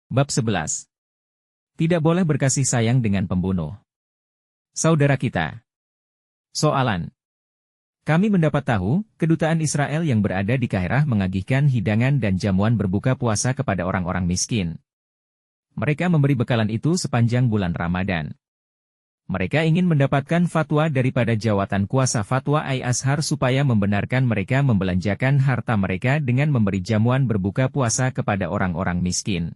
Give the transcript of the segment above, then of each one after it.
Bab 11. Tidak boleh berkasih sayang dengan pembunuh. Saudara kita. Soalan. Kami mendapat tahu, kedutaan Israel yang berada di Kairah mengagihkan hidangan dan jamuan berbuka puasa kepada orang-orang miskin. Mereka memberi bekalan itu sepanjang bulan Ramadan. Mereka ingin mendapatkan fatwa daripada jawatan kuasa fatwa Al-Azhar supaya membenarkan mereka membelanjakan harta mereka dengan memberi jamuan berbuka puasa kepada orang-orang miskin.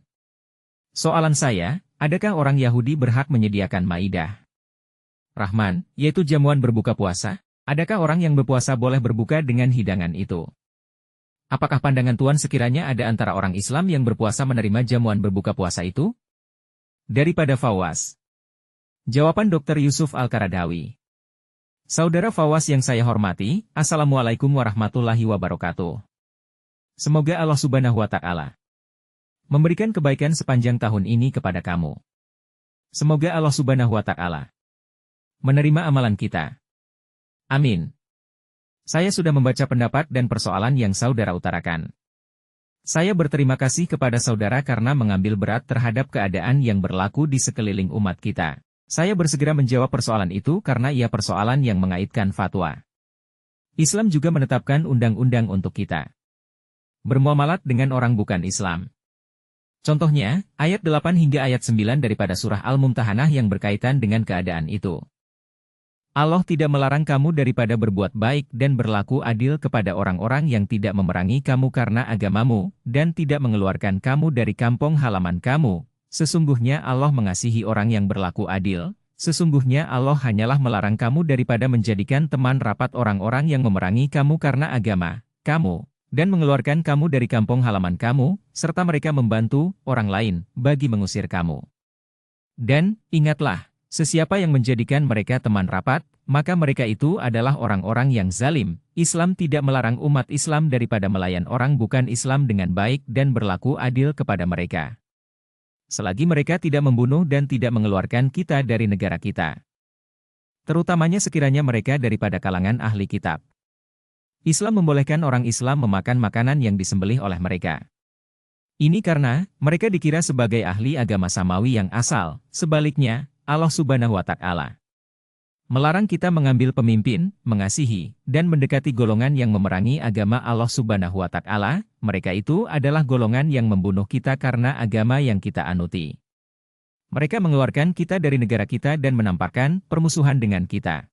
Soalan saya, adakah orang Yahudi berhak menyediakan Maidah Rahman, yaitu jamuan berbuka puasa? Adakah orang yang berpuasa boleh berbuka dengan hidangan itu? Apakah pandangan Tuhan sekiranya ada antara orang Islam yang berpuasa menerima jamuan berbuka puasa itu? Daripada Fawaz. Jawaban Dr. Yusuf Al-Qaradawi. Saudara Fawaz yang saya hormati, Assalamualaikum warahmatullahi wabarakatuh. Semoga Allah Subhanahu wa Ta'ala memberikan kebaikan sepanjang tahun ini kepada kamu. Semoga Allah Subhanahu wa Ta'ala menerima amalan kita. Amin. Saya sudah membaca pendapat dan persoalan yang saudara utarakan. Saya berterima kasih kepada saudara karena mengambil berat terhadap keadaan yang berlaku di sekeliling umat kita. Saya bersegera menjawab persoalan itu karena ia persoalan yang mengaitkan fatwa. Islam juga menetapkan undang-undang untuk kita bermuamalat dengan orang bukan Islam. Contohnya, ayat 8 hingga ayat 9 daripada surah Al-Mumtahanah yang berkaitan dengan keadaan itu. Allah tidak melarang kamu daripada berbuat baik dan berlaku adil kepada orang-orang yang tidak memerangi kamu karena agamamu, dan tidak mengeluarkan kamu dari kampung halaman kamu. Sesungguhnya Allah mengasihi orang yang berlaku adil. Sesungguhnya Allah hanyalah melarang kamu daripada menjadikan teman rapat orang-orang yang memerangi kamu karena agama kamu, dan mengeluarkan kamu dari kampung halaman kamu, serta mereka membantu orang lain bagi mengusir kamu. Dan, ingatlah, sesiapa yang menjadikan mereka teman rapat, maka mereka itu adalah orang-orang yang zalim. Islam tidak melarang umat Islam daripada melayan orang bukan Islam dengan baik dan berlaku adil kepada mereka, selagi mereka tidak membunuh dan tidak mengeluarkan kita dari negara kita, terutamanya sekiranya mereka daripada kalangan ahli kitab. Islam membolehkan orang Islam memakan makanan yang disembelih oleh mereka. Ini karena mereka dikira sebagai ahli agama samawi yang asal. Sebaliknya, Allah Subhanahu wa Ta'ala melarang kita mengambil pemimpin, mengasihi, dan mendekati golongan yang memerangi agama Allah Subhanahu wa Ta'ala. Mereka itu adalah golongan yang membunuh kita karena agama yang kita anuti. Mereka mengeluarkan kita dari negara kita dan menampakkan permusuhan dengan kita.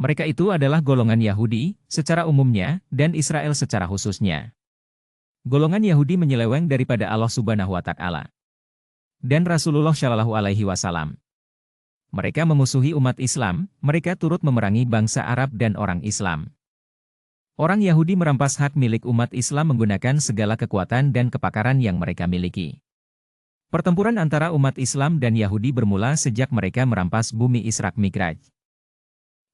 Mereka itu adalah golongan Yahudi secara umumnya dan Israel secara khususnya. Golongan Yahudi menyeleweng daripada Allah Subhanahu wa Ta'ala dan Rasulullah Shallallahu Alaihi Wasallam. Mereka memusuhi umat Islam, mereka turut memerangi bangsa Arab dan orang Islam. Orang Yahudi merampas hak milik umat Islam menggunakan segala kekuatan dan kepakaran yang mereka miliki. Pertempuran antara umat Islam dan Yahudi bermula sejak mereka merampas bumi Isra Mi'raj.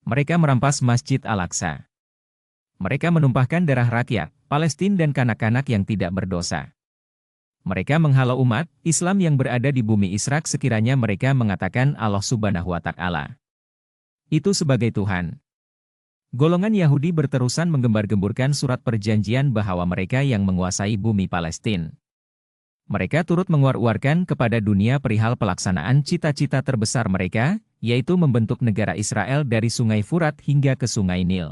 Mereka merampas Masjid Al-Aqsa. Mereka menumpahkan darah rakyat Palestina dan kanak-kanak yang tidak berdosa. Mereka menghalau umat Islam yang berada di bumi Isra sekiranya mereka mengatakan Allah Subhanahu wa Ta'ala itu sebagai Tuhan. Golongan Yahudi berterusan menggembar-gemburkan surat perjanjian bahwa mereka yang menguasai bumi Palestina. Mereka turut menguar-uarkan kepada dunia perihal pelaksanaan cita-cita terbesar mereka, yaitu membentuk negara Israel dari Sungai Furat hingga ke Sungai Nil.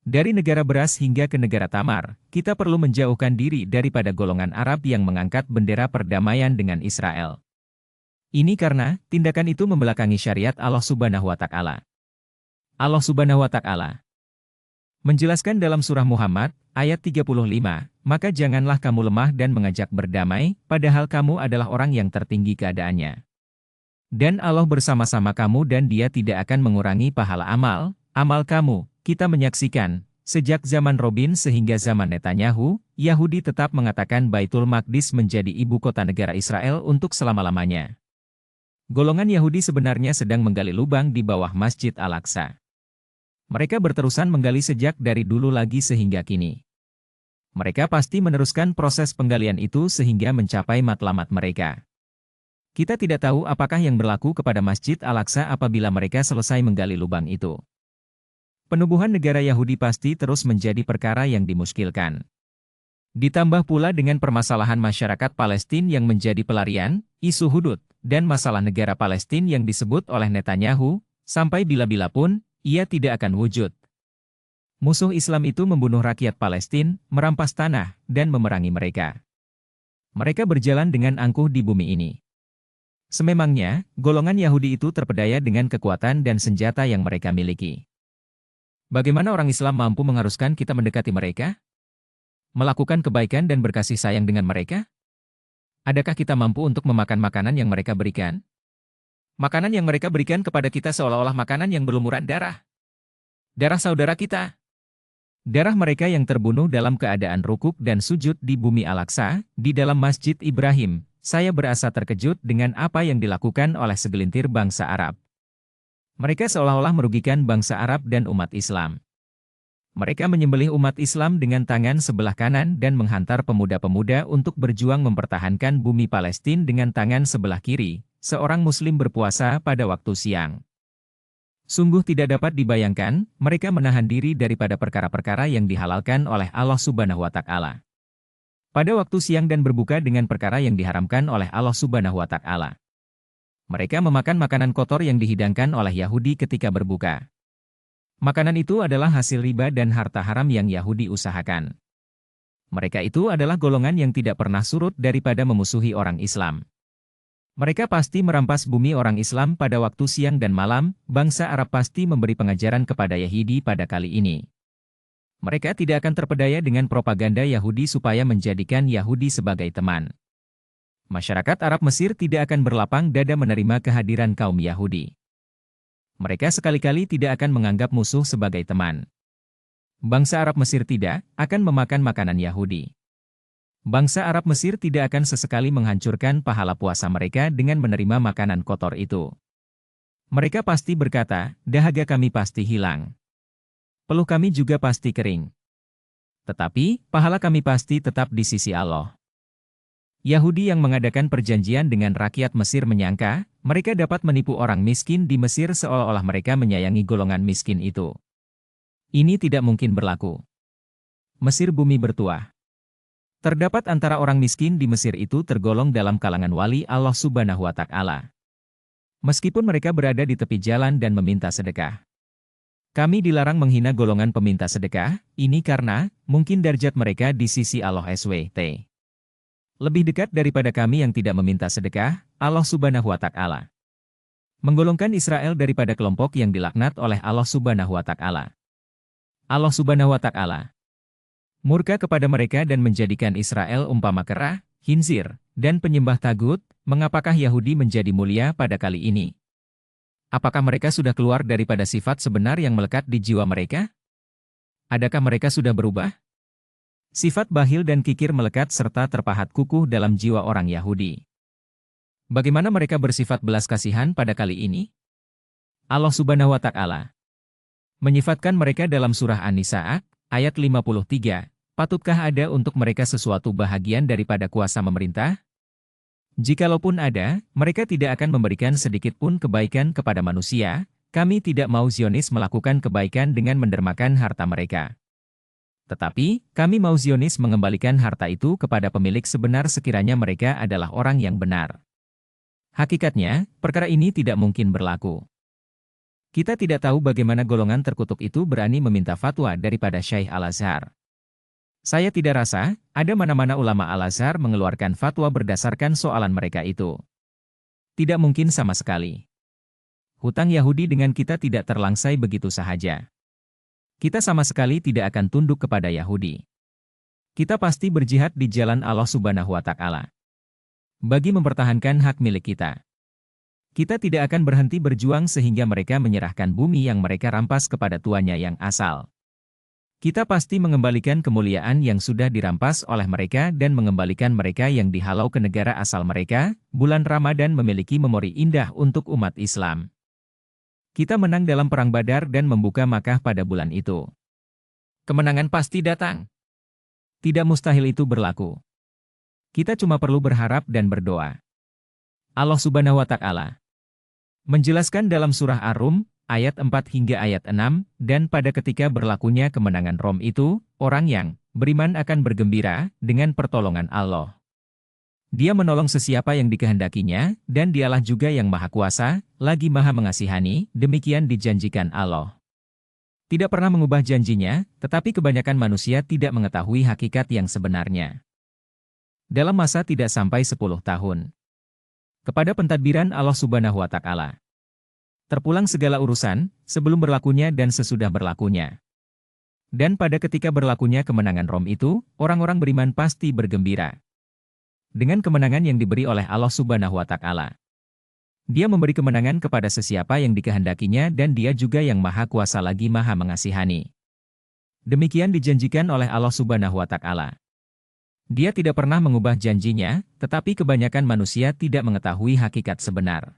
Dari negara beras hingga ke negara Tamar, kita perlu menjauhkan diri daripada golongan Arab yang mengangkat bendera perdamaian dengan Israel. Ini karena tindakan itu membelakangi syariat Allah Subhanahu wa Ta'ala. Allah Subhanahu wa Ta'ala menjelaskan dalam surah Muhammad, ayat 35, maka janganlah kamu lemah dan mengajak berdamai, padahal kamu adalah orang yang tertinggi keadaannya. Dan Allah bersama-sama kamu dan Dia tidak akan mengurangi pahala amal kamu. Kita menyaksikan, sejak zaman Robin sehingga zaman Netanyahu, Yahudi tetap mengatakan Baitul Maqdis menjadi ibu kota negara Israel untuk selama-lamanya. Golongan Yahudi sebenarnya sedang menggali lubang di bawah Masjid Al-Aqsa. Mereka berterusan menggali sejak dari dulu lagi sehingga kini. Mereka pasti meneruskan proses penggalian itu sehingga mencapai matlamat mereka. Kita tidak tahu apakah yang berlaku kepada Masjid Al-Aqsa apabila mereka selesai menggali lubang itu. Penubuhan negara Yahudi pasti terus menjadi perkara yang dimuskilkan. Ditambah pula dengan permasalahan masyarakat Palestina yang menjadi pelarian, isu hudud, dan masalah negara Palestina yang disebut oleh Netanyahu, sampai bila-bila pun, ia tidak akan wujud. Musuh Islam itu membunuh rakyat Palestina, merampas tanah, dan memerangi mereka. Mereka berjalan dengan angkuh di bumi ini. Sememangnya, golongan Yahudi itu terpedaya dengan kekuatan dan senjata yang mereka miliki. Bagaimana orang Islam mampu mengharuskan kita mendekati mereka? Melakukan kebaikan dan berkasih sayang dengan mereka? Adakah kita mampu untuk memakan makanan yang mereka berikan? Makanan yang mereka berikan kepada kita seolah-olah makanan yang berlumuran darah. Darah saudara kita. Darah mereka yang terbunuh dalam keadaan rukuk dan sujud di bumi Al-Aqsa, di dalam Masjid Ibrahim. Saya berasa terkejut dengan apa yang dilakukan oleh segelintir bangsa Arab. Mereka seolah-olah merugikan bangsa Arab dan umat Islam. Mereka menyembelih umat Islam dengan tangan sebelah kanan dan menghantar pemuda-pemuda untuk berjuang mempertahankan bumi Palestina dengan tangan sebelah kiri, seorang Muslim berpuasa pada waktu siang. Sungguh tidak dapat dibayangkan, mereka menahan diri daripada perkara-perkara yang dihalalkan oleh Allah Subhanahu wa Ta'ala. Pada waktu siang dan berbuka dengan perkara yang diharamkan oleh Allah Subhanahu wa Ta'ala. Mereka memakan makanan kotor yang dihidangkan oleh Yahudi ketika berbuka. Makanan itu adalah hasil riba dan harta haram yang Yahudi usahakan. Mereka itu adalah golongan yang tidak pernah surut daripada memusuhi orang Islam. Mereka pasti merampas bumi orang Islam pada waktu siang dan malam, bangsa Arab pasti memberi pengajaran kepada Yahudi pada kali ini. Mereka tidak akan terpedaya dengan propaganda Yahudi supaya menjadikan Yahudi sebagai teman. Masyarakat Arab Mesir tidak akan berlapang dada menerima kehadiran kaum Yahudi. Mereka sekali-kali tidak akan menganggap musuh sebagai teman. Bangsa Arab Mesir tidak akan memakan makanan Yahudi. Bangsa Arab Mesir tidak akan sesekali menghancurkan pahala puasa mereka dengan menerima makanan kotor itu. Mereka pasti berkata, dahaga kami pasti hilang. Peluh kami juga pasti kering. Tetapi, pahala kami pasti tetap di sisi Allah. Yahudi yang mengadakan perjanjian dengan rakyat Mesir menyangka, mereka dapat menipu orang miskin di Mesir seolah-olah mereka menyayangi golongan miskin itu. Ini tidak mungkin berlaku. Mesir bumi bertuah. Terdapat antara orang miskin di Mesir itu tergolong dalam kalangan wali Allah Subhanahu wa Ta'ala. Meskipun mereka berada di tepi jalan dan meminta sedekah. Kami dilarang menghina golongan peminta sedekah, ini karena, mungkin derajat mereka di sisi Allah SWT lebih dekat daripada kami yang tidak meminta sedekah, Allah Subhanahu wa Ta'ala. Menggolongkan Israel daripada kelompok yang dilaknat oleh Allah Subhanahu wa Ta'ala. Allah Subhanahu wa Ta'ala murka kepada mereka dan menjadikan Israel umpama kera, khinzir, dan penyembah tagut. Mengapakah Yahudi menjadi mulia pada kali ini? Apakah mereka sudah keluar daripada sifat sebenar yang melekat di jiwa mereka? Adakah mereka sudah berubah? Sifat bakhil dan kikir melekat serta terpahat kukuh dalam jiwa orang Yahudi. Bagaimana mereka bersifat belas kasihan pada kali ini? Allah Subhanahu wa Ta'ala menyifatkan mereka dalam surah An-Nisa, ayat 53, patutkah ada untuk mereka sesuatu bahagian daripada kuasa memerintah? Jikalaupun ada, mereka tidak akan memberikan sedikit pun kebaikan kepada manusia. Kami tidak mau Zionis melakukan kebaikan dengan mendermakan harta mereka. Tetapi, kami mau Zionis mengembalikan harta itu kepada pemilik sebenar sekiranya mereka adalah orang yang benar. Hakikatnya, perkara ini tidak mungkin berlaku. Kita tidak tahu bagaimana golongan terkutuk itu berani meminta fatwa daripada Syekh Al-Azhar. Saya tidak rasa, ada mana-mana ulama Al-Azhar mengeluarkan fatwa berdasarkan soalan mereka itu. Tidak mungkin sama sekali. Hutang Yahudi dengan kita tidak terlangsai begitu sahaja. Kita sama sekali tidak akan tunduk kepada Yahudi. Kita pasti berjihad di jalan Allah Subhanahu wa Ta'ala. Bagi mempertahankan hak milik kita. Kita tidak akan berhenti berjuang sehingga mereka menyerahkan bumi yang mereka rampas kepada tuannya yang asal. Kita pasti mengembalikan kemuliaan yang sudah dirampas oleh mereka dan mengembalikan mereka yang dihalau ke negara asal mereka. Bulan Ramadan memiliki memori indah untuk umat Islam. Kita menang dalam Perang Badar dan membuka Makkah pada bulan itu. Kemenangan pasti datang. Tidak mustahil itu berlaku. Kita cuma perlu berharap dan berdoa. Allah Subhanahu wa Ta'ala menjelaskan dalam surah Ar-Rum, ayat 4 hingga ayat 6, dan pada ketika berlakunya kemenangan Rom itu, orang yang beriman akan bergembira dengan pertolongan Allah. Dia menolong sesiapa yang dikehendakinya, dan dialah juga yang Maha Kuasa, lagi Maha Mengasihani, demikian dijanjikan Allah. Tidak pernah mengubah janjinya, tetapi kebanyakan manusia tidak mengetahui hakikat yang sebenarnya. Dalam masa tidak sampai 10 tahun. Kepada pentadbiran Allah Subhanahu wa Ta'ala. Terpulang segala urusan, sebelum berlakunya dan sesudah berlakunya. Dan pada ketika berlakunya kemenangan Rom itu, orang-orang beriman pasti bergembira. Dengan kemenangan yang diberi oleh Allah Subhanahu wa Ta'ala. Dia memberi kemenangan kepada sesiapa yang dikehendakinya dan dia juga yang Maha Kuasa lagi Maha Mengasihani. Demikian dijanjikan oleh Allah Subhanahu wa Ta'ala. Dia tidak pernah mengubah janjinya, tetapi kebanyakan manusia tidak mengetahui hakikat sebenar.